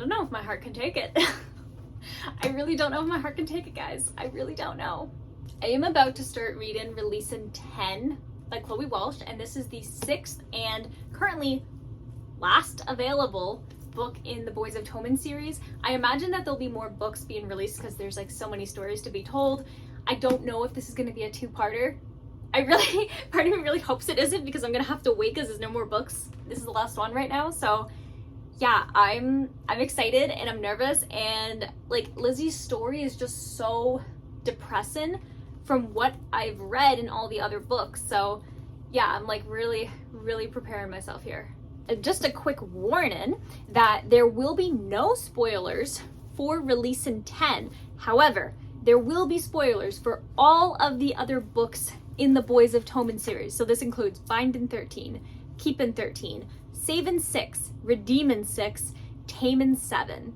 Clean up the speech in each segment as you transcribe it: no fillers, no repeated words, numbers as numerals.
don't know if my heart can take it. I really don't know if my heart can take it, guys. I really don't know. I am about to start reading Releasing 10 by Chloe Walsh, and this is the 6th and currently last available book in the Boys of Tommen series. I imagine that there'll be more books being released because there's like so many stories to be told. I don't know if this is going to be a two-parter. Part of me really hopes it isn't, because I'm gonna have to wait because there's no more books. This is the last one right now, so yeah, I'm excited and I'm nervous, and like Lizzie's story is just so depressing from what I've read in all the other books. So yeah, I'm like really preparing myself here. Just a quick warning that there will be no spoilers for Releasing 10. However, there will be spoilers for all of the other books in the Boys of Tommen series. So this includes Binding 13, Keeping 13, Saving 6, Redeeming 6, Taming 7.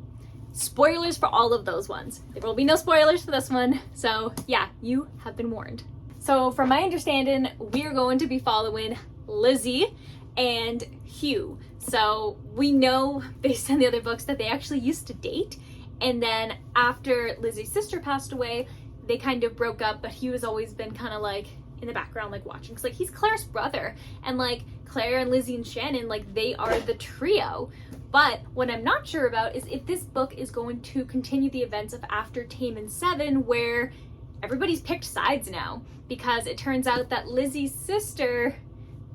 Spoilers for all of those ones. There will be no spoilers for this one. So yeah, you have been warned. So from my understanding, we're going to be following Lizzie and Hugh. So we know based on the other books that they actually used to date. And then after Lizzie's sister passed away, they kind of broke up, but Hugh has always been kind of like in the background, like watching, because like he's Claire's brother, and like Claire and Lizzie and Shannon, like they are the trio. But what I'm not sure about is if this book is going to continue the events of after Taming 7, where everybody's picked sides now, because it turns out that Lizzie's sister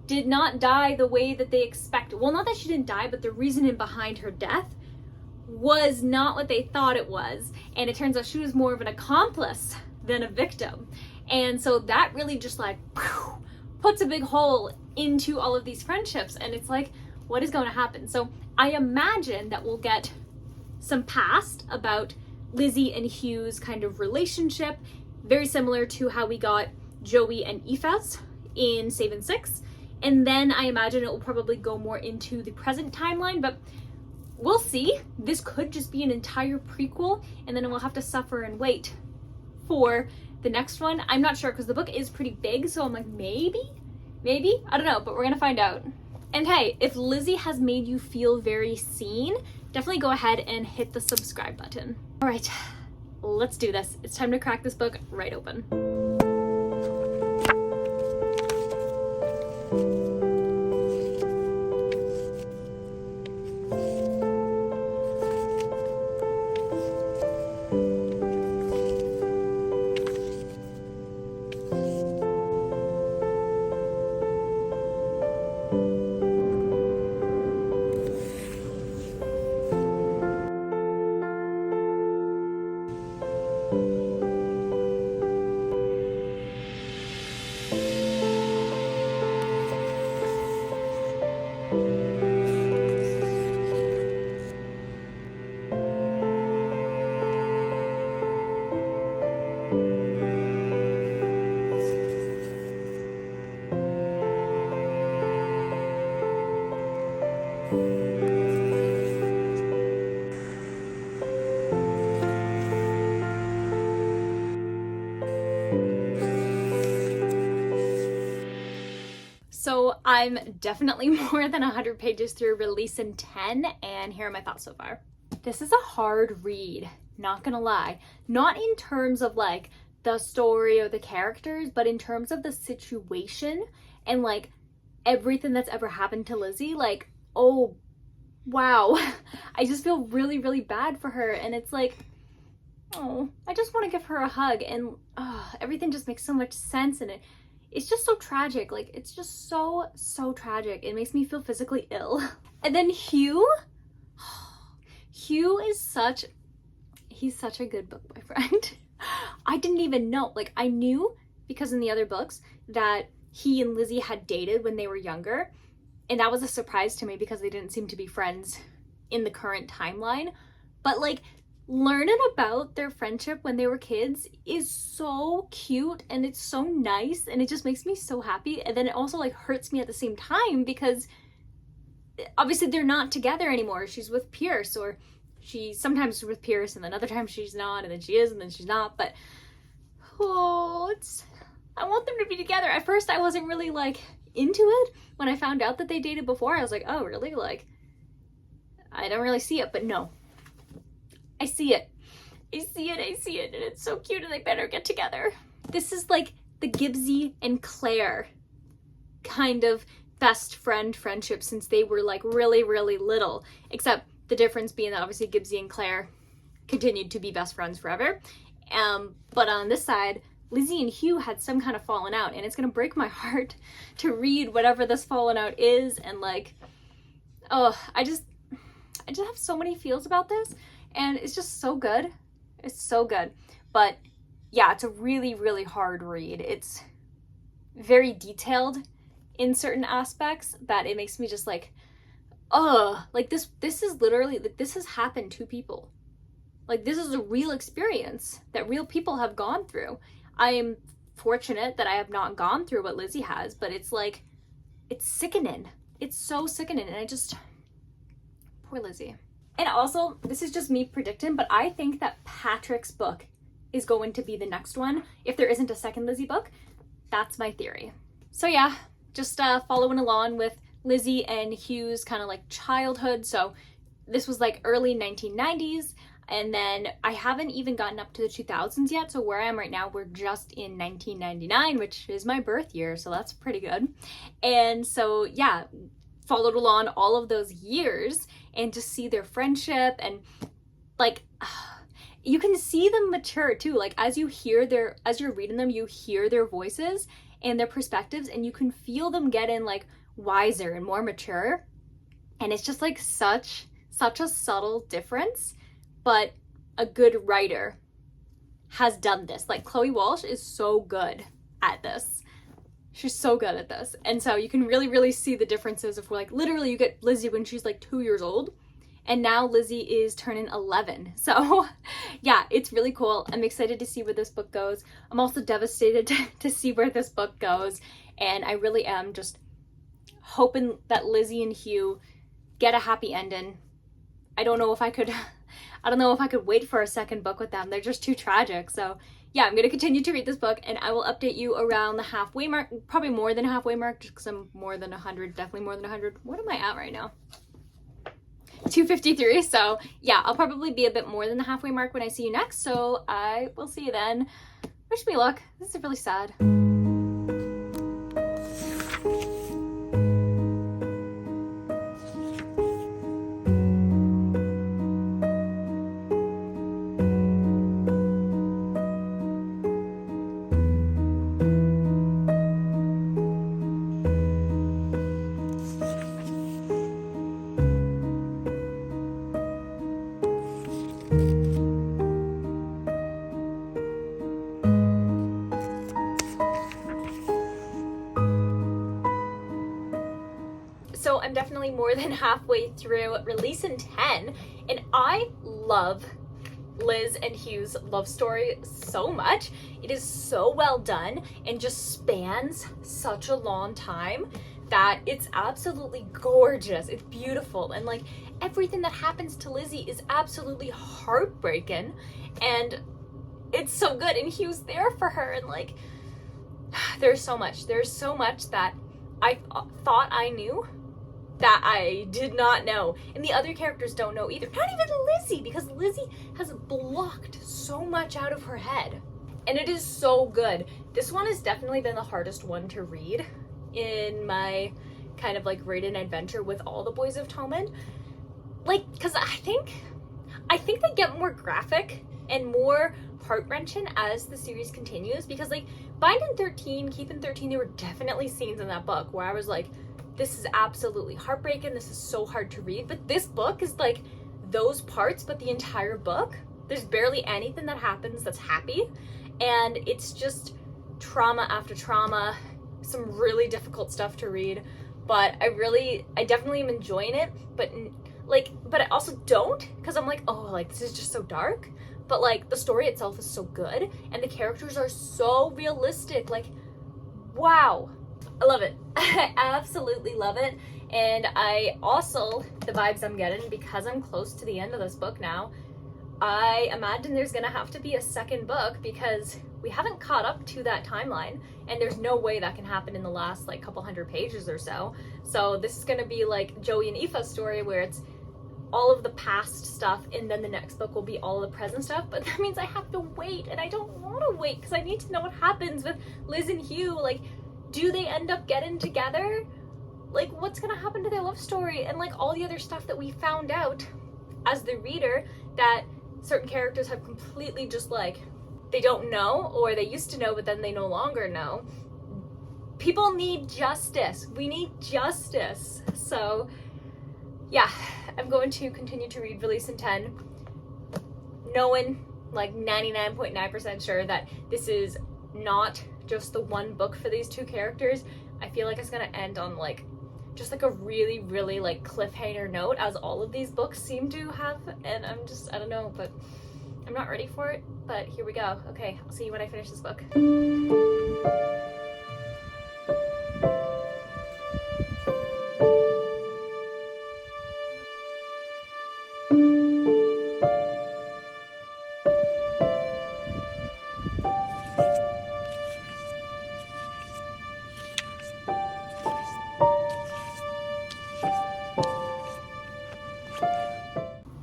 did not die the way that they expected. Well, not that she didn't die, but the reasoning behind her death was not what they thought it was. And it turns out she was more of an accomplice than a victim. And so that really just like puts a big hole into all of these friendships. And it's like, what is going to happen? So I imagine that we'll get some past about Lizzie and Hugh's kind of relationship, very similar to how we got Joey and Aoife's in Saving 6. And then I imagine it will probably go more into the present timeline, but we'll see. This could just be an entire prequel, and then we'll have to suffer and wait for the next one. I'm not sure, because the book is pretty big, so I'm like, maybe? I don't know, but we're gonna find out. And hey, if Lizzie has made you feel very seen, definitely go ahead and hit the subscribe button. All right, let's do this. It's time to crack this book right open. So I'm definitely more than 100 pages through Releasing 10, and here are my thoughts so far. This is a hard read, not gonna lie. Not in terms of like the story or the characters, but in terms of the situation and like everything that's ever happened to Lizzie. Like, oh wow, I just feel really bad for her, and it's like, oh, I just want to give her a hug, and everything just makes so much sense, and it's just so tragic. Like, it's just so tragic. It makes me feel physically ill. And then Hugh is he's such a good book boyfriend. I didn't even know, like I knew because in the other books that he and Lizzie had dated when they were younger, and that was a surprise to me because they didn't seem to be friends in the current timeline. But like, learning about their friendship when they were kids is so cute, and it's so nice, and it just makes me so happy. And then it also like hurts me at the same time because obviously they're not together anymore. She's with Pierce, or she's sometimes with Pierce, and then other times she's not, and then she is, and then she's not. But I want them to be together. At first I wasn't really like into it. When I found out that they dated before, I was like, oh really? Like, I don't really see it. But no, I see it. I see it, I see it, and it's so cute, and they better get together. This is like the Gibbsy and Claire kind of best friend friendship since they were like really, really little, except the difference being that obviously Gibbsy and Claire continued to be best friends forever. But on this side, Lizzie and Hugh had some kind of falling out, and it's gonna break my heart to read whatever this falling out is, and like, oh, I just have so many feels about this, and it's just so good. It's so good. But yeah, it's a really, really hard read. It's very detailed in certain aspects that it makes me just like, like this is literally, like, this has happened to people. Like, this is a real experience that real people have gone through. I am fortunate that I have not gone through what Lizzie has, but it's like, it's sickening. It's so sickening, and I just, poor Lizzie. And also, this is just me predicting, but I think that Patrick's book is going to be the next one. If there isn't a second Lizzie book, that's my theory. So yeah, just following along with Lizzie and Hugh's kind of like childhood. So this was like early 1990s. And then I haven't even gotten up to the 2000s yet. So where I am right now, we're just in 1999, which is my birth year. So that's pretty good. And so, yeah, followed along all of those years and just see their friendship, and like, you can see them mature too. Like, as you're reading them, you hear their voices and their perspectives, and you can feel them getting like wiser and more mature. And it's just like such a subtle difference. But a good writer has done this. Like, Chloe Walsh is so good at this. She's so good at this. And so you can really, really see the differences of, like, literally you get Lizzie when she's like 2 years old, and now Lizzie is turning 11. So yeah, it's really cool. I'm excited to see where this book goes. I'm also devastated to see where this book goes. And I really am just hoping that Lizzie and Hugh get a happy ending. I don't know if I could wait for a second book with them. They're just too tragic. So yeah, I'm going to continue to read this book, and I will update you around the halfway mark, probably more than halfway mark, just because I'm more than 100, definitely more than 100. What am I at right now? 253. So yeah, I'll probably be a bit more than the halfway mark when I see you next. So I will see you then. Wish me luck. This is really sad. So I'm definitely more than halfway through Releasing 10, and I love Liz and Hugh's love story so much. It is so well done and just spans such a long time that it's absolutely gorgeous. It's beautiful, and like everything that happens to Lizzie is absolutely heartbreaking, and it's so good, and Hugh's there for her, and like there's so much that I thought I knew that I did not know, and the other characters don't know either. Not even Lizzie, because Lizzie has blocked so much out of her head, and it is so good. This one has definitely been the hardest one to read in my kind of like read and adventure with all the Boys of Tommen, like, because I think they get more graphic and more heart-wrenching as the series continues, because like Binding 13, Keeping 13, there were definitely scenes in that book where I was like, this is absolutely heartbreaking, this is so hard to read. But this book is like those parts, but the entire book, there's barely anything that happens that's happy, and it's just trauma after trauma, some really difficult stuff to read. But I definitely am enjoying it, but I also don't, because I'm like, oh, like this is just so dark. But like the story itself is so good, and the characters are so realistic. Like, wow, I love it. I absolutely love it. And I also, the vibes I'm getting, because I'm close to the end of this book now, I imagine there's gonna have to be a second book, because we haven't caught up to that timeline, and there's no way that can happen in the last like couple hundred pages or so. So this is gonna be like Joey and Aoife's story, where it's all of the past stuff, and then the next book will be all of the present stuff, but that means I have to wait, and I don't want to wait because I need to know what happens with Liz and Hugh. Like, do they end up getting together? Like, what's gonna happen to their love story? And like all the other stuff that we found out as the reader, that certain characters have completely just like, they don't know, or they used to know but then they no longer know. People need justice. We need justice. So yeah, I'm going to continue to read Release in 10, knowing like 99.9% sure that this is not just the one book for these two characters. I feel like it's gonna end on like just like a really, really like cliffhanger note, as all of these books seem to have, and I'm just, I don't know, but I'm not ready for it, but here we go. Okay, I'll see you when I finish this book.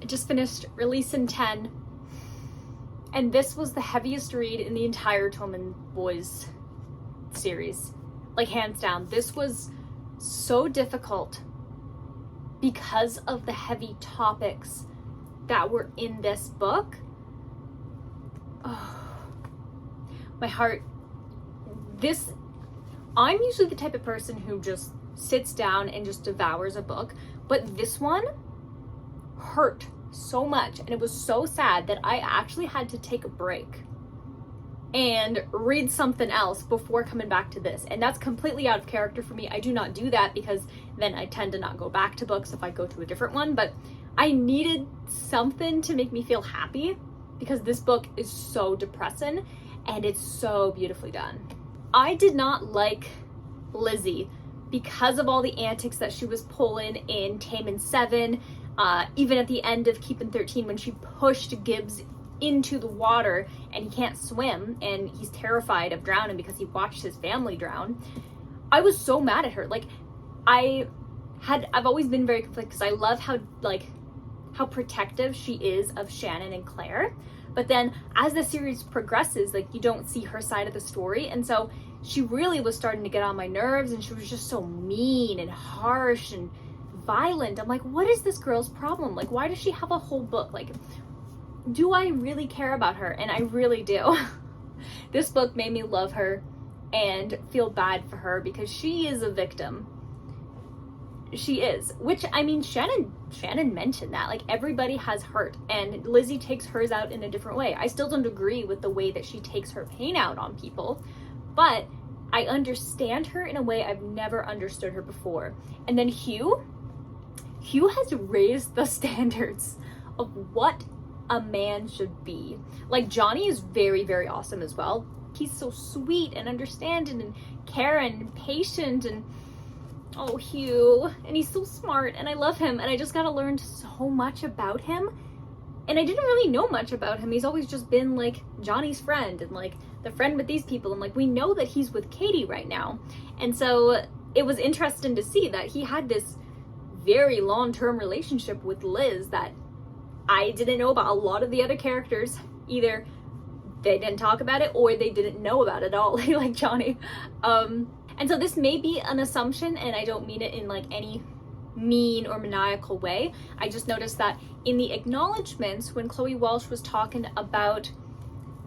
Just finished Release in 10, and this was the heaviest read in the entire Tommen Boys series, like hands down. This was so difficult because of the heavy topics that were in this book. Oh, my heart. I'm usually the type of person who just sits down and just devours a book, but this one hurt so much, and it was so sad that I actually had to take a break and read something else before coming back to this. And that's completely out of character for me. I do not do that because then I tend to not go back to books if I go to a different one, but I needed something to make me feel happy because this book is so depressing and it's so beautifully done. I did not like Lizzie because of all the antics that she was pulling in Taming 7. Even at the end of Keeping 13, when she pushed Gibbs into the water and he can't swim and he's terrified of drowning because he watched his family drown. I was so mad at her. Like, I've always been very conflicted because I love how protective she is of Shannon and Claire. But then as the series progresses, like, you don't see her side of the story. And so she really was starting to get on my nerves, and she was just so mean and harsh and violent. I'm like, what is this girl's problem? Like, why does she have a whole book? Like, do I really care about her? And I really do. This book made me love her and feel bad for her because she is a victim. She is, which, I mean, Shannon mentioned that, like, everybody has hurt, and Lizzie takes hers out in a different way. I still don't agree with the way that she takes her pain out on people, but I understand her in a way I've never understood her before. And then Hugh has raised the standards of what a man should be. Like, Johnny is very, very awesome as well. He's so sweet and understanding and caring and patient, and oh, Hugh, and he's so smart, and I love him, and I just got to learn so much about him. And I didn't really know much about him. He's always just been like Johnny's friend and like the friend with these people, and like, we know that he's with Katie right now. And so it was interesting to see that he had this very long-term relationship with Liz that I didn't know about. A lot of the other characters, either they didn't talk about it or they didn't know about it all, like Johnny. And so this may be an assumption, and I don't mean it in like any mean or maniacal way. I just noticed that in the acknowledgements, when Chloe Walsh was talking about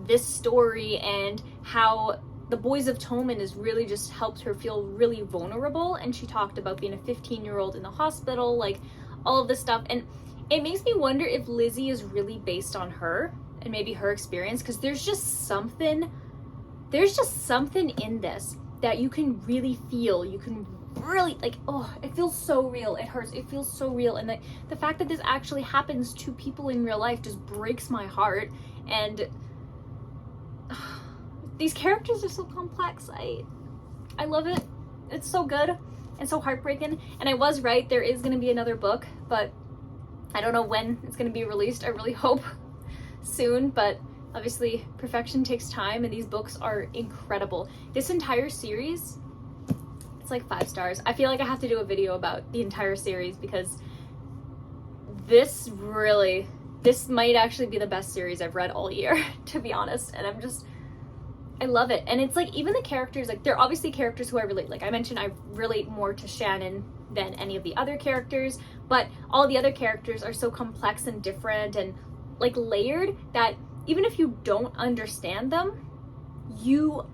this story and how the Boys of Tommen has really just helped her feel really vulnerable, and she talked about being a 15-year-old in the hospital, like all of this stuff, and it makes me wonder if Lizzie is really based on her and maybe her experience, because there's just something in this that you can really feel. You can really, like, oh, it feels so real. It hurts. It feels so real. And the fact that this actually happens to people in real life just breaks my heart. And these characters are so complex. I love it. It's so good and so heartbreaking. And I was right. There is going to be another book, but I don't know when it's going to be released. I really hope soon, but obviously perfection takes time, and these books are incredible. This entire series, it's like 5 stars. I feel like I have to do a video about the entire series because this might actually be the best series I've read all year, to be honest. And I love it. And it's like, even the characters, like, they're obviously characters who I relate. Like I mentioned, I relate more to Shannon than any of the other characters, but all the other characters are so complex and different and like layered that even if you don't understand them, you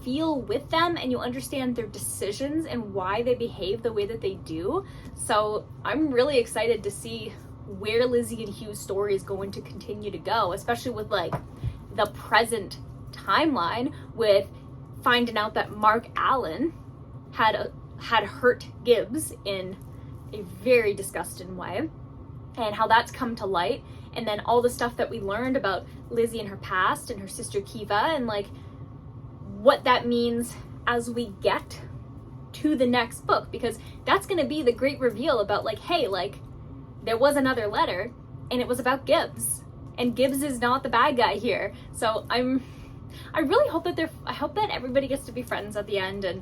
feel with them and you understand their decisions and why they behave the way that they do. So I'm really excited to see where Lizzie and Hugh's story is going to continue to go, especially with like the present timeline, with finding out that Mark Allen had hurt Gibbs in a very disgusting way, and how that's come to light, and then all the stuff that we learned about Lizzie and her past and her sister Kiva, and like what that means as we get to the next book, because that's going to be the great reveal about like, hey, like there was another letter and it was about Gibbs, and Gibbs is not the bad guy here. So I really hope that I hope that everybody gets to be friends at the end. And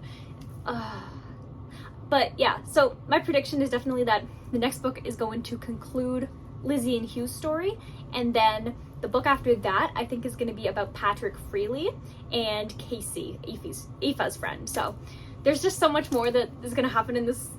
but yeah, so my prediction is definitely that the next book is going to conclude Lizzie and Hugh's story, and then the book after that I think is going to be about Patrick Freely and Casey, Aoife's friend. So there's just so much more that is going to happen in this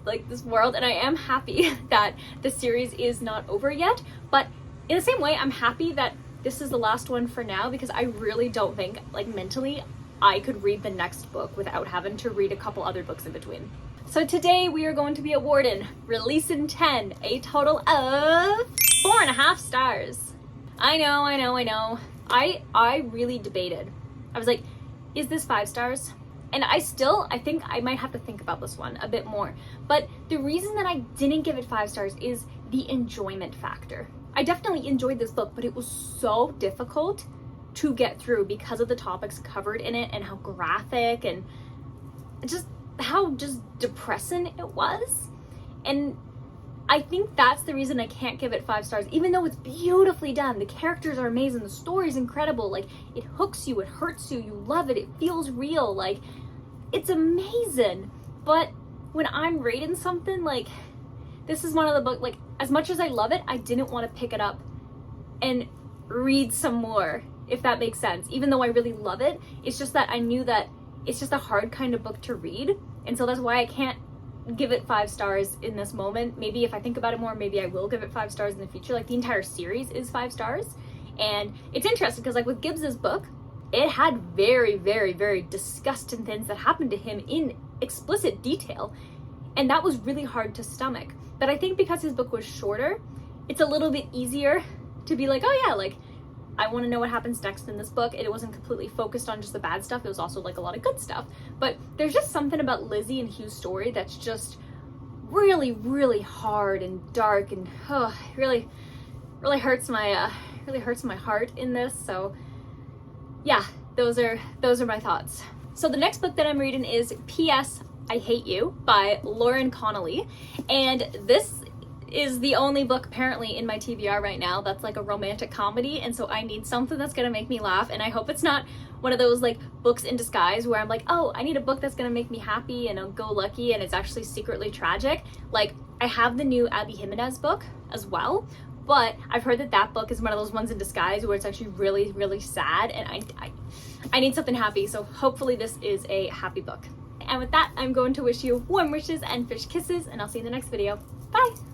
world, and I am happy that the series is not over yet. But in the same way, I'm happy that this is the last one for now, because I really don't think, like, mentally I could read the next book without having to read a couple other books in between. So today we are going to be awarding Releasing 10 a total of 4.5 stars. I know. I really debated. I was like, is this 5 stars? And I think I might have to think about this one a bit more. But the reason that I didn't give it 5 stars is the enjoyment factor. I definitely enjoyed this book, but it was so difficult to get through because of the topics covered in it and how graphic and just how depressing it was. And I think that's the reason I can't give it 5 stars, even though it's beautifully done. The characters are amazing. The story's incredible. Like, it hooks you, it hurts you, you love it, it feels real. Like, it's amazing. But when I'm rating something, like, this is one of the books, like, as much as I love it, I didn't want to pick it up and read some more, if that makes sense. Even though I really love it, it's just that I knew that it's just a hard kind of book to read. And so that's why I can't give it 5 stars in this moment. Maybe if I think about it more, maybe I will give it 5 stars in the future. Like, the entire series is 5 stars. And it's interesting because, like, with Gibbs's book, it had very, very, very disgusting things that happened to him in explicit detail. And that was really hard to stomach. But I think because his book was shorter, it's a little bit easier to be like, oh yeah, like, I want to know what happens next in this book. And it wasn't completely focused on just the bad stuff. It was also like a lot of good stuff. But there's just something about Lizzie and Hugh's story that's just really, really hard and dark, and really hurts my heart in this. So yeah, those are my thoughts. So the next book that I'm reading is P.S. I Hate You by Lauren Connolly, and this is the only book apparently in my TBR right now that's like a romantic comedy, and so I need something that's gonna make me laugh. And I hope it's not one of those like books in disguise where I'm like, oh, I need a book that's gonna make me happy and I'll go lucky, and it's actually secretly tragic. Like, I have the new Abby Jimenez book as well, but I've heard that book is one of those ones in disguise where it's actually really, really sad, and I need something happy. So hopefully this is a happy book. And with that, I'm going to wish you warm wishes and fish kisses, and I'll see you in the next video. Bye!